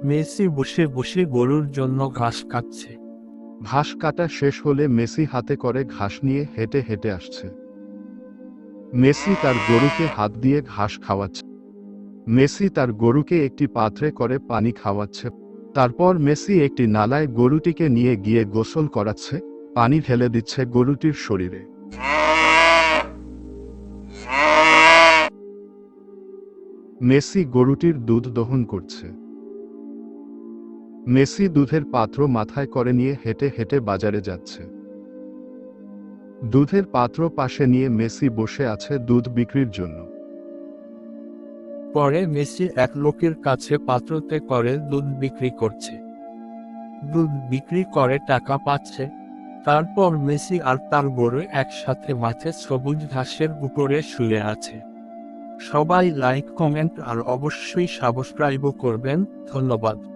Messi বসে বসে গরুর জন্য ঘাস কাটছে। ঘাস কাটা শেষ হলে মেসি হাতে করে ঘাস নিয়ে হেঁটে হেঁটে আসছে। মেসি তার গরুকে হাত দিয়ে ঘাস খাওয়াচ্ছে। মেসি তার গরুকে একটি পাত্রে করে পানি খাওয়াচ্ছে। তারপর মেসি একটি নালায় গরুটিকে নিয়ে গিয়ে গোসল করাচ্ছে, পানি ঢেলে দিচ্ছে গরুটির শরীরে। মেসি গরুটির দুধ দহন করছে। মেসি দুধের পাত্র মাথায় করে নিয়ে হেঁটে হেঁটে বাজারে যাচ্ছে। দুধের পাত্র পাশে নিয়ে মেসি বসে আছে দুধ বিক্রির জন্য। পরে মেসি এক লোকের কাছে পাত্রতে করে দুধ বিক্রি করছে। দুধ বিক্রি করে টাকা পাচ্ছে। তারপর মেসি আর তার গরু একসাথে মাঠে সবুজ ঘাসের উপরে শুয়ে আছে। সবাই লাইক, কমেন্ট আর অবশ্যই সাবস্ক্রাইবও করবেন। ধন্যবাদ।